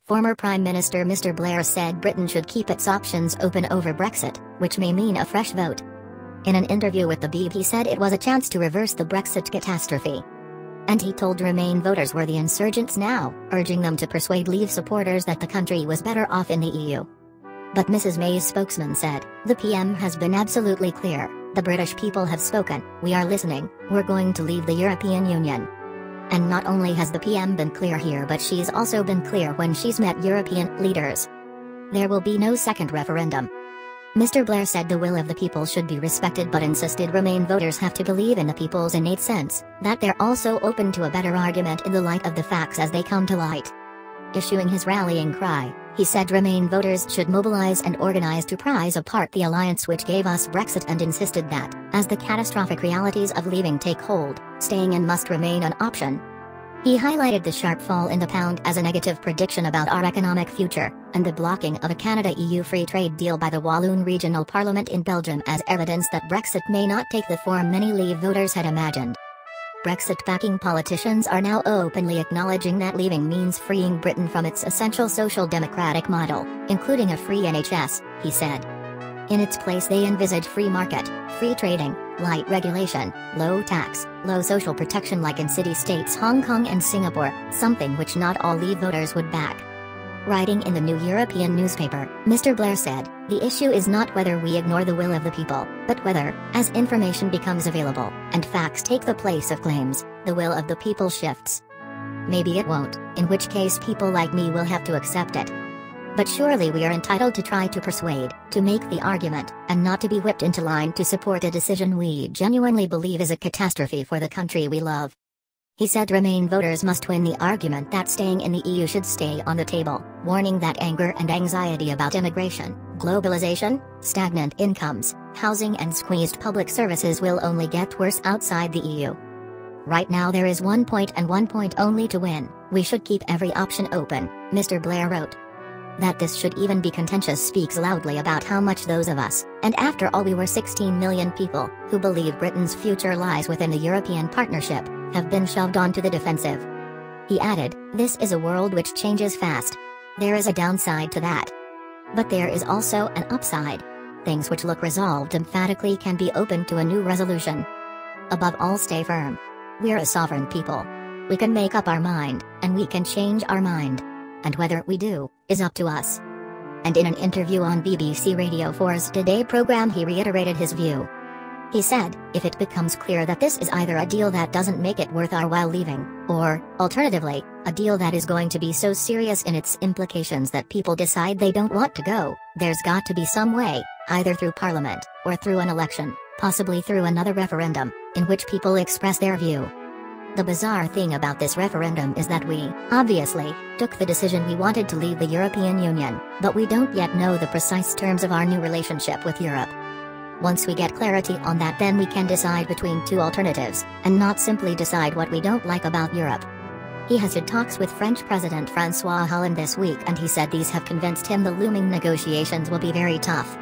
Former Prime Minister Mr. Blair said Britain should keep its options open over Brexit, which may mean a fresh vote. In an interview with the Beeb, he said it was a chance to reverse the Brexit catastrophe. And he told Remain voters were the insurgents now, urging them to persuade Leave supporters that the country was better off in the EU. But Mrs. May's spokesman said, "The PM has been absolutely clear. The British people have spoken, we are listening, we're going to leave the European Union." And not only has the PM been clear here, but she's also been clear when she's met European leaders. There will be no second referendum. Mr. Blair said the will of the people should be respected, but insisted Remain voters have to believe in the people's innate sense, that they're also open to a better argument in the light of the facts as they come to light. Issuing his rallying cry, he said Remain voters should mobilise and organise to prize apart the alliance which gave us Brexit, and insisted that, as the catastrophic realities of leaving take hold, staying in must remain an option. He highlighted the sharp fall in the pound as a negative prediction about our economic future, and the blocking of a Canada-EU free trade deal by the Walloon Regional Parliament in Belgium as evidence that Brexit may not take the form many Leave voters had imagined. Brexit-backing politicians are now openly acknowledging that leaving means freeing Britain from its essential social democratic model, including a free NHS, he said. In its place they envisage free market, free trading, light regulation, low tax, low social protection like in city-states Hong Kong and Singapore, something which not all Leave voters would back. Writing in the New European newspaper, Mr. Blair said, "The issue is not whether we ignore the will of the people, but whether, as information becomes available, and facts take the place of claims, the will of the people shifts. Maybe it won't, in which case people like me will have to accept it. But surely we are entitled to try to persuade, to make the argument, and not to be whipped into line to support a decision we genuinely believe is a catastrophe for the country we love." He said Remain voters must win the argument that staying in the EU should stay on the table, warning that anger and anxiety about immigration, globalization, stagnant incomes, housing and squeezed public services will only get worse outside the EU. "Right now there is one point and one point only to win. We should keep every option open," Mr. Blair wrote. That this should even be contentious speaks loudly about how much those of us, and after all we were 16 million people, who believe Britain's future lies within the European partnership, have been shoved onto the defensive. He added, "This is a world which changes fast. There is a downside to that. But there is also an upside. Things which look resolved emphatically can be open to a new resolution. Above all, stay firm. We're a sovereign people. We can make up our mind, and we can change our mind. And whether we do, is up to us." And in an interview on BBC Radio 4's Today program he reiterated his view. He said, "If it becomes clear that this is either a deal that doesn't make it worth our while leaving, or, alternatively, a deal that is going to be so serious in its implications that people decide they don't want to go, there's got to be some way, either through Parliament, or through an election, possibly through another referendum, in which people express their view." The bizarre thing about this referendum is that we, obviously, took the decision we wanted to leave the European Union, but we don't yet know the precise terms of our new relationship with Europe. Once we get clarity on that, then we can decide between two alternatives, and not simply decide what we don't like about Europe. He has had talks with French President François Hollande this week, and he said these have convinced him the looming negotiations will be very tough.